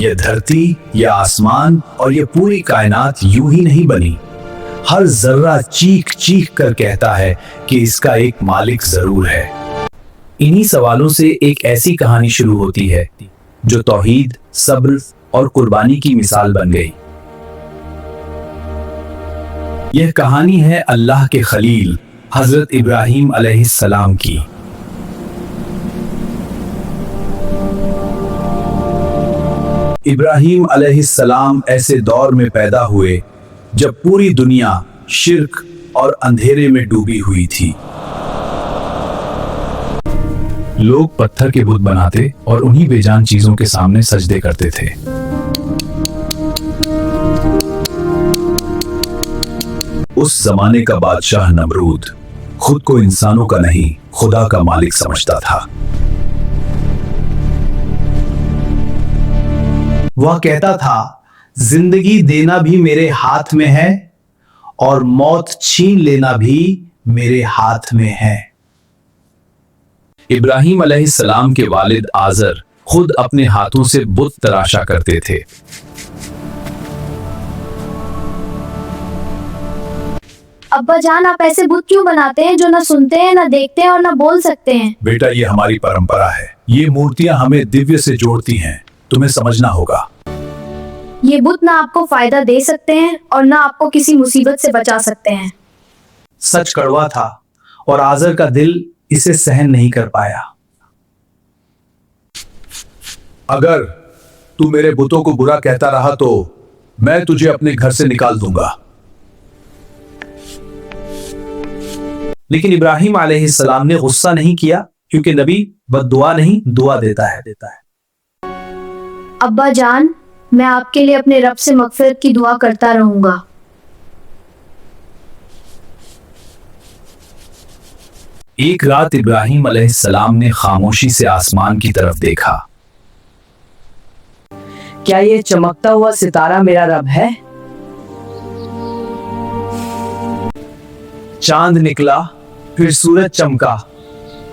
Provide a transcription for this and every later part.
यह धरती, यह आसमान और यह पूरी कायनात यूं ही नहीं बनी। हर जर्रा चीख चीख कर कहता है कि इसका एक मालिक जरूर है। इन्हीं सवालों से एक ऐसी कहानी शुरू होती है जो तौहीद, सब्र और कुर्बानी की मिसाल बन गई। यह कहानी है अल्लाह के खलील हजरत इब्राहीम अलैहिस्सलाम की। इब्राहीम अलैहिस्सलाम ऐसे दौर में पैदा हुए जब पूरी दुनिया शिर्क और अंधेरे में डूबी हुई थी। लोग पत्थर के बुत बनाते और उन्हीं बेजान चीजों के सामने सजदे करते थे। उस जमाने का बादशाह नमरूद खुद को इंसानों का नहीं, खुदा का मालिक समझता था। वह कहता था, जिंदगी देना भी मेरे हाथ में है और मौत छीन लेना भी मेरे हाथ में है। इब्राहीम अलैहिस्सलाम के वालिद आजर खुद अपने हाथों से बुत तराशा करते थे। अब्बा जान, आप ऐसे बुत क्यों बनाते हैं जो ना सुनते हैं, ना देखते हैं और ना बोल सकते हैं? बेटा, ये हमारी परंपरा है। ये मूर्तियां हमें दिव्य से जोड़ती हैं। तुम्हें समझना होगा। ये बुत ना आपको फायदा दे सकते हैं और ना आपको किसी मुसीबत से बचा सकते हैं। सच कड़वा था और आजर का दिल इसे सहन नहीं कर पाया। अगर तू मेरे बुतों को बुरा कहता रहा तो मैं तुझे अपने घर से निकाल दूंगा। लेकिन इब्राहीम अलैहिस्सलाम ने गुस्सा नहीं किया, क्योंकि नबी बद्दुआ नहीं, दुआ देता है। अब्बा जान, मैं आपके लिए अपने रब से मगफिरत की दुआ करता रहूंगा। एक रात इब्राहीम अलैहिस्सलाम ने खामोशी से आसमान की तरफ देखा। क्या ये चमकता हुआ सितारा मेरा रब है? चांद निकला, फिर सूरज चमका,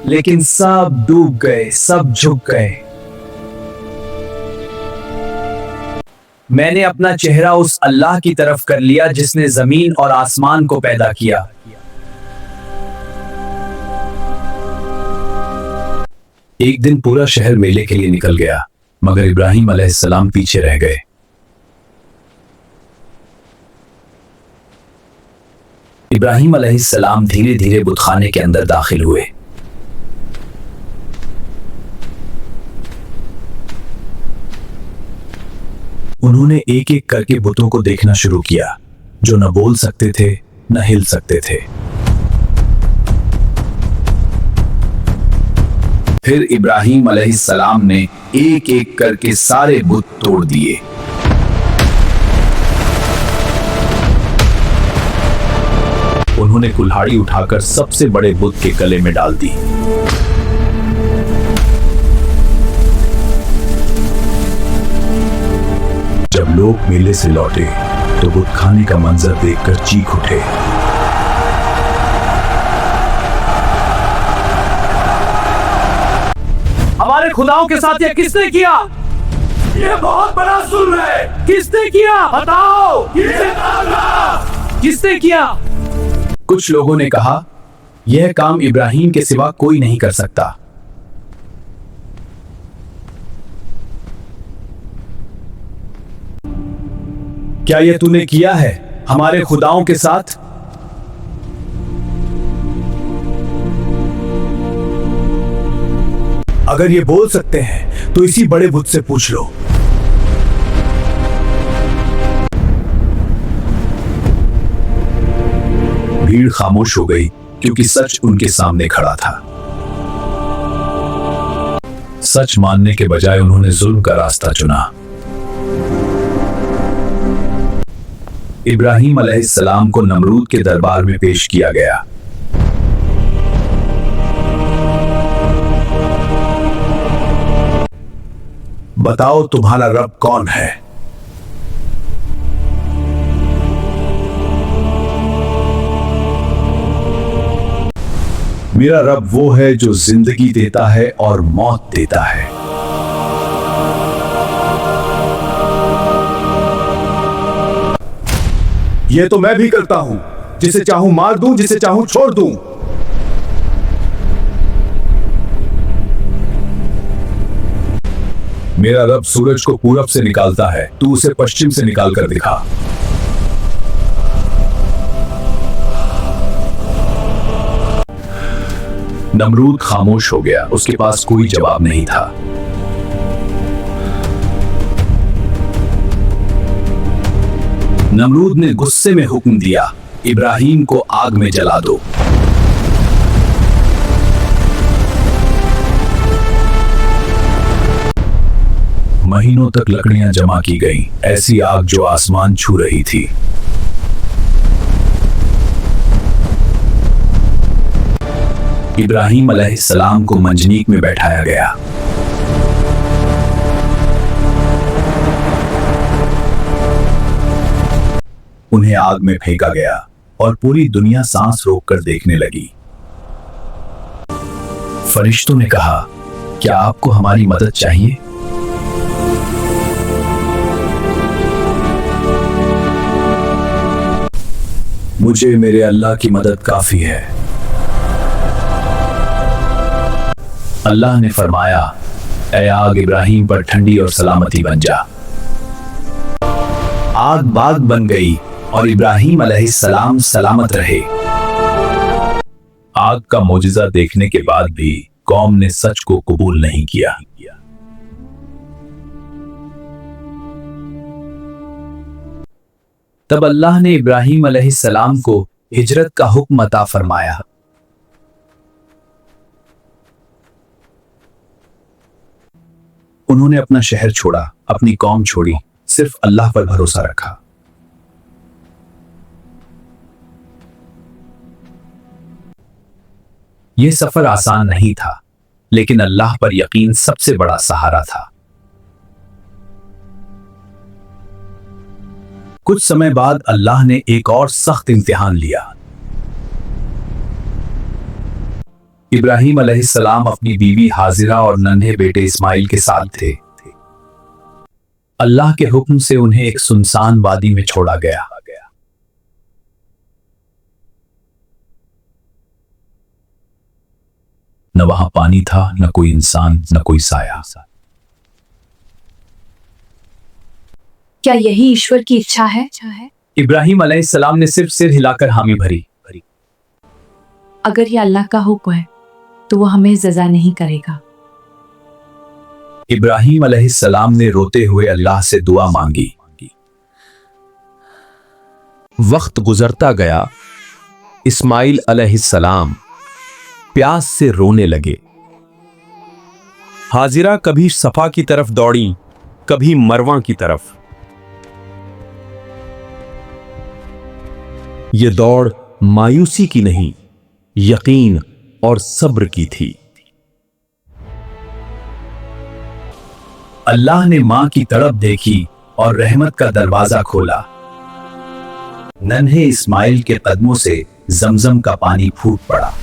लेकिन सब डूब गए, सब झुक गए। मैंने अपना चेहरा उस अल्लाह की तरफ कर लिया जिसने जमीन और आसमान को पैदा किया। एक दिन पूरा शहर मेले के लिए निकल गया, मगर इब्राहीम अलैहिस्सलाम पीछे रह गए। इब्राहीम अलैहिस्सलाम धीरे धीरे बुतखाने के अंदर दाखिल हुए। उन्होंने एक एक करके बुतों को देखना शुरू किया, जो न बोल सकते थे, न हिल सकते थे। फिर इब्राहीम अलैहिस्सलाम ने एक एक करके सारे बुत तोड़ दिए। उन्होंने कुल्हाड़ी उठाकर सबसे बड़े बुत के गले में डाल दी। जब लोग मेले से लौटे तो बुत खाने का मंजर देखकर चीख उठे। हमारे खुदाओं के साथ यह किसने किया? यह बहुत बड़ा जुल्म है। किसने किया? बताओ, किसने किया? कुछ लोगों ने कहा, यह काम इब्राहीम के सिवा कोई नहीं कर सकता। क्या यह तूने किया है हमारे खुदाओं के साथ? अगर ये बोल सकते हैं तो इसी बड़े बुत से पूछ लो। भीड़ खामोश हो गई, क्योंकि सच उनके सामने खड़ा था। सच मानने के बजाय उन्होंने जुल्म का रास्ता चुना। इब्राहीम अलैहिस्सलाम को नमरूद के दरबार में पेश किया गया। बताओ, तुम्हारा रब कौन है? मेरा रब वो है जो जिंदगी देता है और मौत देता है। ये तो मैं भी करता हूं, जिसे चाहूं मार दूं, जिसे चाहूं छोड़ दूं। मेरा रब सूरज को पूरब से निकालता है, तू उसे पश्चिम से निकाल कर दिखा। नमरूद खामोश हो गया, उसके पास कोई जवाब नहीं था। नमरूद ने गुस्से में हुक्म दिया, इब्राहिम को आग में जला दो। महीनों तक लकड़ियां जमा की गईं, ऐसी आग जो आसमान छू रही थी। इब्राहिम अलैहिस्सलाम को मंजनीक में बैठाया गया। उन्हें आग में फेंका गया और पूरी दुनिया सांस रोककर देखने लगी। फरिश्तों ने कहा, क्या आपको हमारी मदद चाहिए? मुझे मेरे अल्लाह की मदद काफी है। अल्लाह ने फरमाया, ऐ आग इब्राहिम पर ठंडी और सलामती बन जा। आग बाग बन गई और इब्राहिम अलैहिस्सलाम सलामत रहे। आग का मोजिज़ा देखने के बाद भी कौम ने सच को कबूल नहीं किया। तब अल्लाह ने इब्राहिम अलैहिस्सलाम को हिजरत का हुक्म अता फरमाया। उन्होंने अपना शहर छोड़ा, अपनी कौम छोड़ी, सिर्फ अल्लाह पर भरोसा रखा। यह सफर आसान नहीं था, लेकिन अल्लाह पर यकीन सबसे बड़ा सहारा था। कुछ समय बाद अल्लाह ने एक और सख्त इम्तिहान लिया। इब्राहिम अलैहिस्सलाम अपनी बीवी हाजिरा और नन्हे बेटे इस्माइल के साथ थे। अल्लाह के हुक्म से उन्हें एक सुनसान वादी में छोड़ा गया। न वहां पानी था, न कोई इंसान, न कोई साया। क्या यही ईश्वर की इच्छा है? इब्राहिम अलैहिस्सलाम ने सिर्फ सिर हिलाकर हामी भरी। अगर यह अल्लाह का हुक्म है तो वो हमें सजा नहीं करेगा। इब्राहिम अलैहिस्सलाम ने रोते हुए अल्लाह से दुआ मांगी। वक्त गुजरता गया। इस्माइल अलैहिस्सलाम प्यास से रोने लगे। हाजिरा कभी सफा की तरफ दौड़ी, कभी मरवा की तरफ। यह दौड़ मायूसी की नहीं, यकीन और सब्र की थी। अल्लाह ने मां की तड़प देखी और रहमत का दरवाजा खोला। नन्हे इस्माइल के कदमों से जमजम का पानी फूट पड़ा।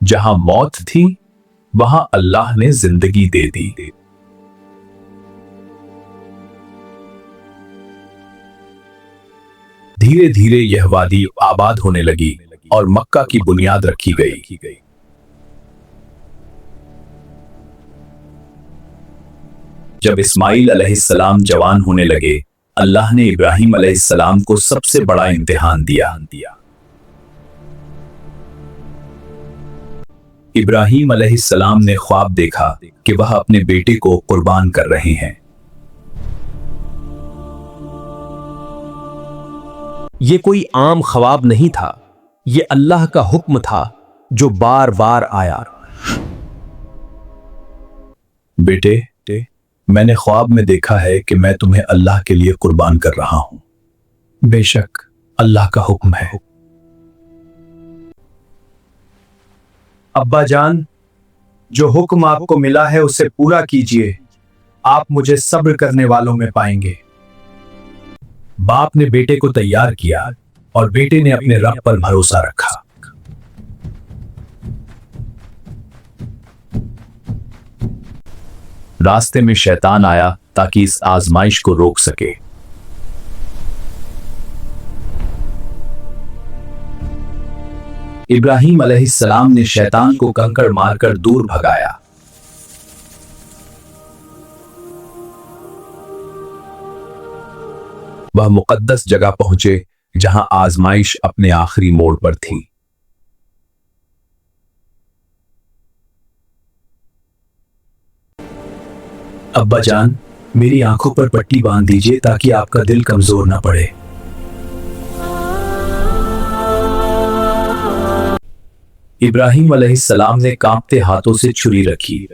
जहां मौत थी, वहां अल्लाह ने जिंदगी दे दी। धीरे धीरे यह वादी आबाद होने लगी और मक्का की बुनियाद रखी गई। जब इस्माइल अलैहिस्सलाम जवान होने लगे, अल्लाह ने इब्राहिम अलैहिस्सलाम को सबसे बड़ा इम्तिहान दिया। इब्राहिम अलैहिस्सलाम ने ख्वाब देखा कि वह अपने बेटे को कुर्बान कर रहे हैं। यह कोई आम ख्वाब नहीं था, यह अल्लाह का हुक्म था जो बार बार आया। बेटे, मैंने ख्वाब में देखा है कि मैं तुम्हें अल्लाह के लिए कुर्बान कर रहा हूं। बेशक अल्लाह का हुक्म है। अब्बा जान, जो हुक्म आपको मिला है उसे पूरा कीजिए। आप मुझे सब्र करने वालों में पाएंगे। बाप ने बेटे को तैयार किया और बेटे ने अपने रब पर भरोसा रखा। रास्ते में शैतान आया ताकि इस आजमाइश को रोक सके। इब्राहिम अलैहिस्सलाम ने शैतान को कंकड़ मारकर दूर भगाया। वह मुकद्दस जगह पहुंचे जहां आजमाइश अपने आखिरी मोड़ पर थी। अब्बा जान, मेरी आंखों पर पट्टी बांध दीजिए ताकि आपका दिल कमजोर ना पड़े। इब्राहिम अलैहिस्सलाम ने कांपते हाथों से छुरी रखी।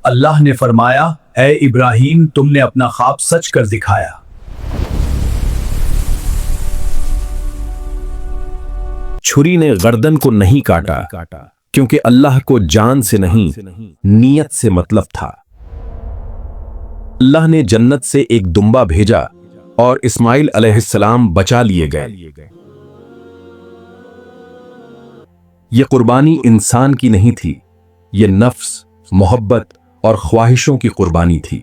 अल्लाह ने फरमाया, ऐ इब्राहिम, तुमने अपना ख्वाब सच कर दिखाया। छुरी ने गर्दन को नहीं काटा क्योंकि अल्लाह को जान से नहीं नीयत से मतलब था। अल्लाह ने जन्नत से एक दुम्बा भेजा और इस्माइल अलैहिस्सलाम बचा लिए गए। यह कुर्बानी इंसान की नहीं थी, यह नफ्स, मोहब्बत और ख्वाहिशों की कुर्बानी थी।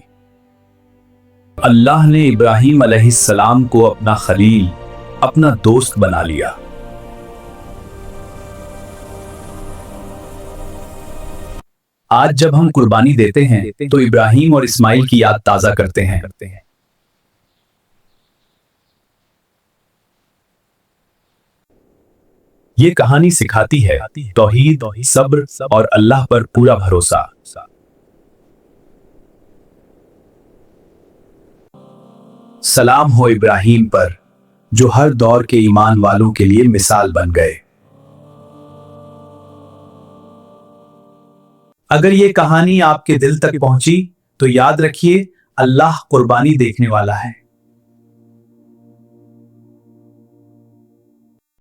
अल्लाह ने इब्राहिम अलैहिस्सलाम को अपना खलील, अपना दोस्त बना लिया। आज जब हम कुर्बानी देते हैं तो इब्राहिम और इस्माइल की याद ताजा करते हैं। ये कहानी सिखाती है तौहीद, सब्र और अल्लाह पर पूरा भरोसा। सलाम हो इब्राहिम पर, जो हर दौर के ईमान वालों के लिए मिसाल बन गए। अगर ये कहानी आपके दिल तक पहुंची तो याद रखिए, अल्लाह कुर्बानी देखने वाला है।